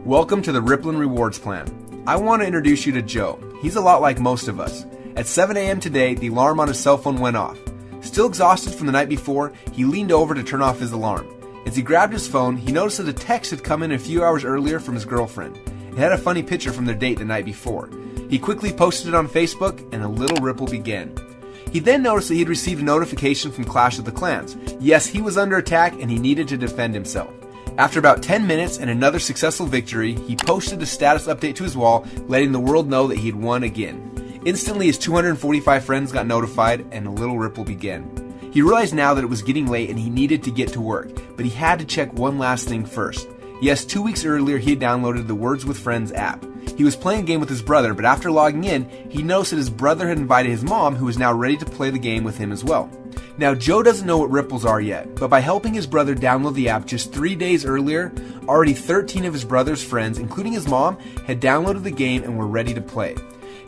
Welcome to the Rippln Rewards Plan. I want to introduce you to Joe. He's a lot like most of us. At 7 a.m. today, the alarm on his cell phone went off. Still exhausted from the night before, he leaned over to turn off his alarm. As he grabbed his phone, he noticed that a text had come in a few hours earlier from his girlfriend. It had a funny picture from their date the night before. He quickly posted it on Facebook, and a little ripple began. He then noticed that he had received a notification from Clash of the Clans. Yes, he was under attack and he needed to defend himself. After about 10 minutes and another successful victory, he posted a status update to his wall, letting the world know that he had won again. Instantly, his 245 friends got notified, and a little ripple began. He realized now that it was getting late and he needed to get to work, but he had to check one last thing first. Yes, 2 weeks earlier he had downloaded the Words with Friends app. He was playing a game with his brother, but after logging in, he noticed that his brother had invited his mom, who was now ready to play the game with him as well. Now, Joe doesn't know what ripples are yet, but by helping his brother download the app just 3 days earlier, already 13 of his brother's friends, including his mom, had downloaded the game and were ready to play.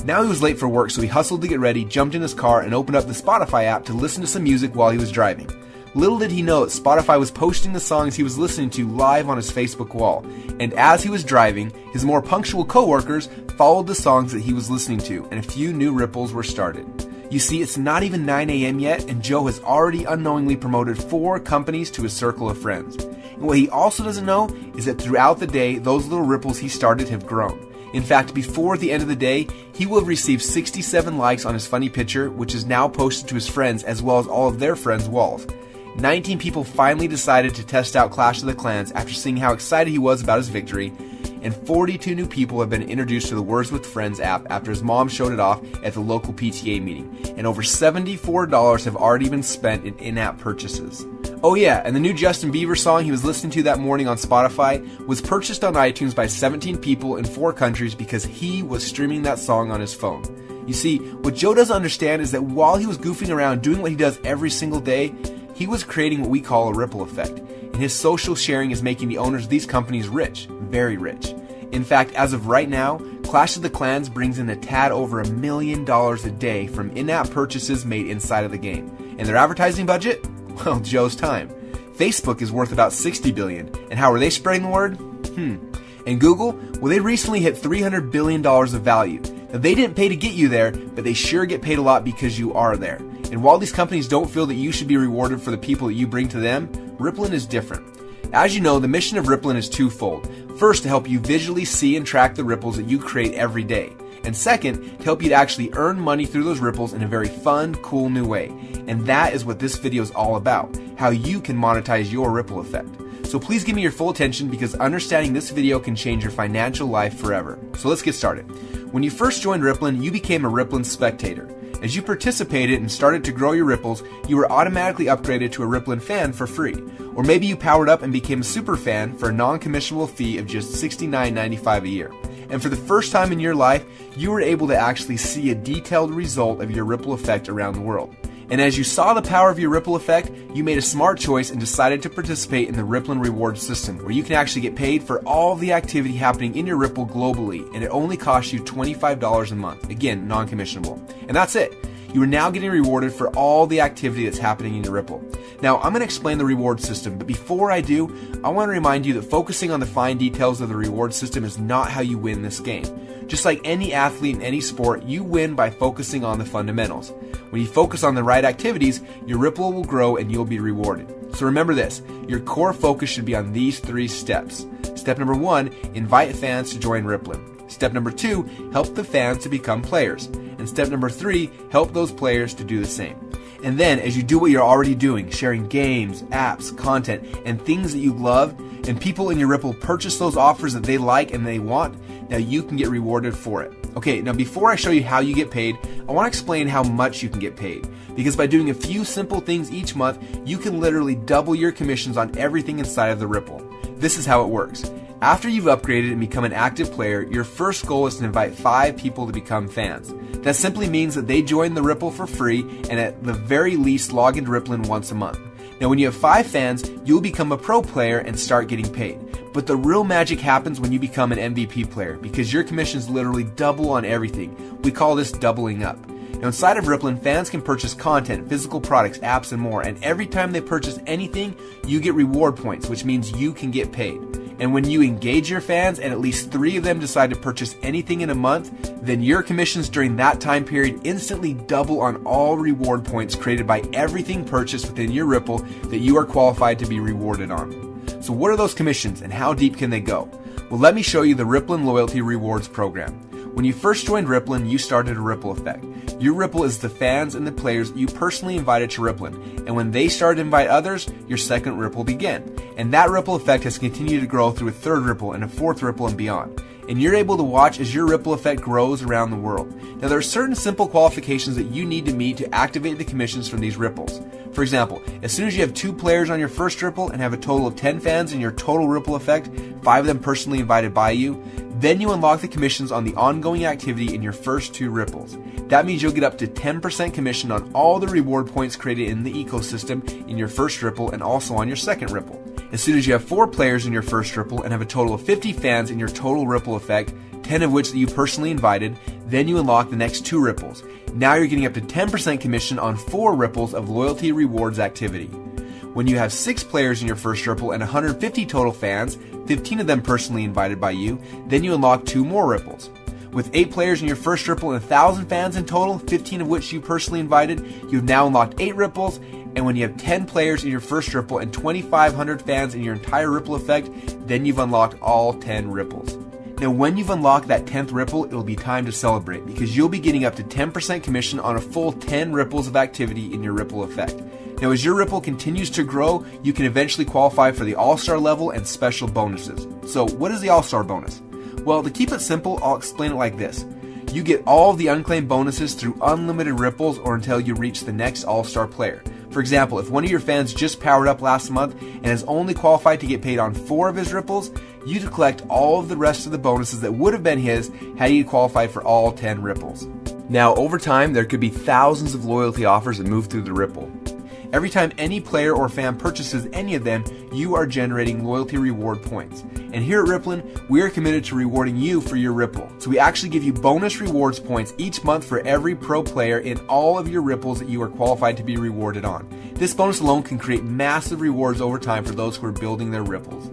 Now he was late for work, so he hustled to get ready, jumped in his car, and opened up the Spotify app to listen to some music while he was driving. Little did he know that Spotify was posting the songs he was listening to live on his Facebook wall, and as he was driving, his more punctual coworkers followed the songs that he was listening to, and a few new ripples were started. You see, it's not even 9 a.m. yet, and Joe has already unknowingly promoted 4 companies to his circle of friends. And what he also doesn't know is that throughout the day, those little ripples he started have grown. In fact, before the end of the day, he will have received 67 likes on his funny picture, which is now posted to his friends as well as all of their friends' walls. 19 people finally decided to test out Clash of the Clans after seeing how excited he was about his victory, and 42 new people have been introduced to the Words with Friends app after his mom showed it off at the local PTA meeting, and over $74 have already been spent in in-app purchases. Oh yeah, and the new Justin Bieber song he was listening to that morning on Spotify was purchased on iTunes by 17 people in 4 countries because he was streaming that song on his phone. You see, what Joe doesn't understand is that while he was goofing around doing what he does every single day, he was creating what we call a ripple effect, and his social sharing is making the owners of these companies rich, very rich. In fact, as of right now, Clash of the Clans brings in a tad over $1 million a day from in-app purchases made inside of the game. And their advertising budget? Well, Joe's time. Facebook is worth about $60 billion, and how are they spreading the word? And Google? Well, they recently hit $300 billion of value. Now, they didn't pay to get you there, but they sure get paid a lot because you are there. And while these companies don't feel that you should be rewarded for the people that you bring to them, Rippln is different. As you know, the mission of Rippln is twofold. First, to help you visually see and track the ripples that you create every day. And second, to help you to actually earn money through those ripples in a very fun, cool new way. And that is what this video is all about, how you can monetize your ripple effect. So please give me your full attention because understanding this video can change your financial life forever. So let's get started. When you first joined Rippln, you became a Rippln spectator. As you participated and started to grow your ripples, you were automatically upgraded to a Rippln fan for free. Or maybe you powered up and became a super fan for a non-commissionable fee of just $69.95 a year. And for the first time in your life, you were able to actually see a detailed result of your ripple effect around the world. And as you saw the power of your ripple effect, you made a smart choice and decided to participate in the Rippln Rewards system, where you can actually get paid for all the activity happening in your ripple globally, and it only costs you $25 a month. Again, non-commissionable. And that's it. You are now getting rewarded for all the activity that's happening in your ripple. Now, I'm going to explain the reward system, but before I do, I want to remind you that focusing on the fine details of the reward system is not how you win this game. Just like any athlete in any sport, you win by focusing on the fundamentals. When you focus on the right activities, your ripple will grow and you'll be rewarded. So remember this, your core focus should be on these 3 steps. Step number 1, invite fans to join Rippln. Step number 2, help the fans to become players. And step number 3, help those players to do the same. And then, as you do what you're already doing, sharing games, apps, content, and things that you love, and people in your Ripple purchase those offers that they like and they want, now you can get rewarded for it. Okay, now before I show you how you get paid, I want to explain how much you can get paid. Because by doing a few simple things each month, you can literally double your commissions on everything inside of the Ripple. This is how it works. After you've upgraded and become an active player, your first goal is to invite 5 people to become fans. That simply means that they join the Ripple for free and at the very least log into Rippln once a month. Now when you have 5 fans, you'll become a pro player and start getting paid. But the real magic happens when you become an MVP player because your commissions literally double on everything. We call this doubling up. Now inside of Rippln, fans can purchase content, physical products, apps, and more, and every time they purchase anything, you get reward points, which means you can get paid. And when you engage your fans and at least 3 of them decide to purchase anything in a month, then your commissions during that time period instantly double on all reward points created by everything purchased within your Ripple that you are qualified to be rewarded on. So what are those commissions and how deep can they go? Well, let me show you the Rippln Loyalty Rewards Program. When you first joined Rippln, you started a ripple effect. Your ripple is the fans and the players you personally invited to Rippln, and when they started to invite others, your second ripple began. And that ripple effect has continued to grow through a third ripple and a fourth ripple and beyond. And you're able to watch as your ripple effect grows around the world. Now, there are certain simple qualifications that you need to meet to activate the commissions from these ripples. For example, as soon as you have 2 players on your first ripple and have a total of 10 fans in your total ripple effect, 5 of them personally invited by you, then you unlock the commissions on the ongoing activity in your first 2 ripples. That means you'll get up to 10% commission on all the reward points created in the ecosystem in your first ripple and also on your second ripple. As soon as you have 4 players in your first ripple and have a total of 50 fans in your total ripple effect, 10 of which that you personally invited, then you unlock the next 2 ripples. Now you're getting up to 10% commission on 4 ripples of loyalty rewards activity. When you have 6 players in your first ripple and 150 total fans, 15 of them personally invited by you, then you unlock 2 more ripples. With 8 players in your first ripple and 1,000 fans in total, 15 of which you personally invited, you've now unlocked 8 ripples. And when you have 10 players in your first ripple and 2,500 fans in your entire ripple effect, then you've unlocked all 10 ripples. Now, when you've unlocked that 10th ripple, it'll be time to celebrate because you'll be getting up to 10% commission on a full 10 ripples of activity in your ripple effect. Now, as your ripple continues to grow, you can eventually qualify for the All-Star level and special bonuses. So, what is the All-Star bonus? Well, to keep it simple, I'll explain it like this. You get all of the unclaimed bonuses through unlimited ripples or until you reach the next All-Star player. For example, if one of your fans just powered up last month and is only qualified to get paid on 4 of his ripples, you could collect all of the rest of the bonuses that would have been his had he qualified for all 10 ripples. Now, over time, there could be thousands of loyalty offers that move through the Ripple. Every time any player or fan purchases any of them, you are generating loyalty reward points. And here at Rippln, we are committed to rewarding you for your Ripple. So we actually give you bonus rewards points each month for every pro player in all of your ripples that you are qualified to be rewarded on. This bonus alone can create massive rewards over time for those who are building their ripples.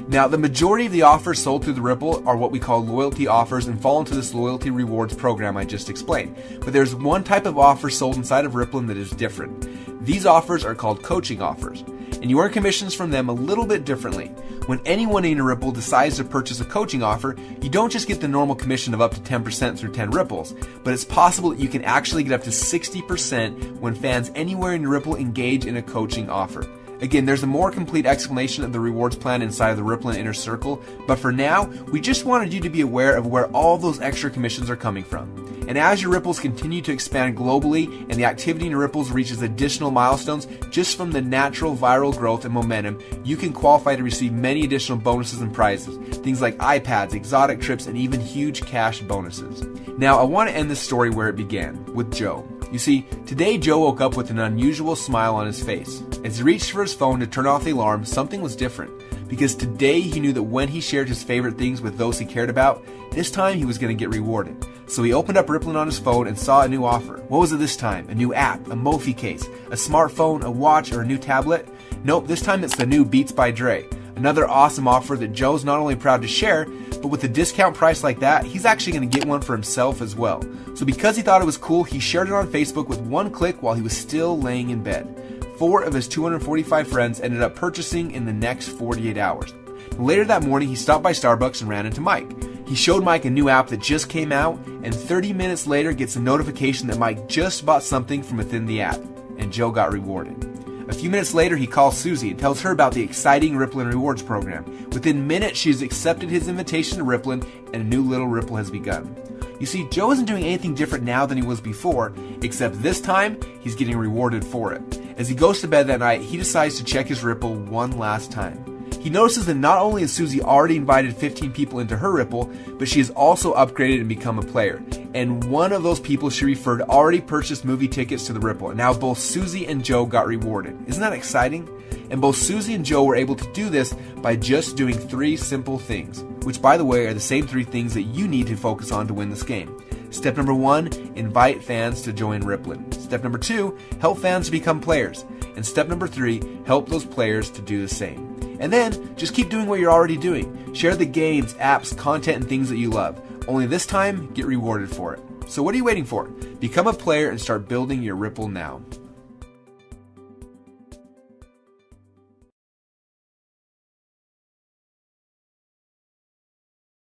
Now, the majority of the offers sold through the Ripple are what we call loyalty offers and fall into this loyalty rewards program I just explained. But there's one type of offer sold inside of Rippln that is different. These offers are called coaching offers, and you earn commissions from them a little bit differently. When anyone in your Ripple decides to purchase a coaching offer, you don't just get the normal commission of up to 10% through 10 ripples, but it's possible that you can actually get up to 60% when fans anywhere in your Ripple engage in a coaching offer. Again, there's a more complete explanation of the rewards plan inside of the Rippln Inner Circle, but for now, we just wanted you to be aware of where all those extra commissions are coming from. And as your ripples continue to expand globally and the activity in your ripples reaches additional milestones, just from the natural viral growth and momentum, you can qualify to receive many additional bonuses and prizes. Things like iPads, exotic trips, and even huge cash bonuses. Now, I want to end this story where it began, with Joe. You see, today Joe woke up with an unusual smile on his face. As he reached for his phone to turn off the alarm, something was different. Because today he knew that when he shared his favorite things with those he cared about, this time he was going to get rewarded. So he opened up Rippln on his phone and saw a new offer. What was it this time? A new app, a Mophie case, a smartphone, a watch, or a new tablet? Nope, this time it's the new Beats by Dre. Another awesome offer that Joe's not only proud to share, but with a discount price like that, he's actually going to get one for himself as well. So because he thought it was cool, he shared it on Facebook with one click while he was still laying in bed. 4 of his 245 friends ended up purchasing in the next 48 hours. Later that morning, he stopped by Starbucks and ran into Mike. He showed Mike a new app that just came out, and 30 minutes later gets a notification that Mike just bought something from within the app, and Joe got rewarded. A few minutes later, he calls Susie and tells her about the exciting Rippln Rewards program. Within minutes, she's accepted his invitation to Rippln, and a new little Ripple has begun. You see, Joe isn't doing anything different now than he was before, except this time, he's getting rewarded for it. As he goes to bed that night, he decides to check his Ripple one last time. He notices that not only has Susie already invited 15 people into her Ripple, but she has also upgraded and become a player. And one of those people she referred already purchased movie tickets to the Ripple. And now both Susie and Joe got rewarded. Isn't that exciting? And both Susie and Joe were able to do this by just doing 3 simple things, which by the way are the same 3 things that you need to focus on to win this game. Step number 1, invite fans to join Rippln. Step number 2, help fans to become players. And step number 3, help those players to do the same. And then, just keep doing what you're already doing. Share the games, apps, content, and things that you love. Only this time, get rewarded for it. So what are you waiting for? Become a player and start building your Rippln now.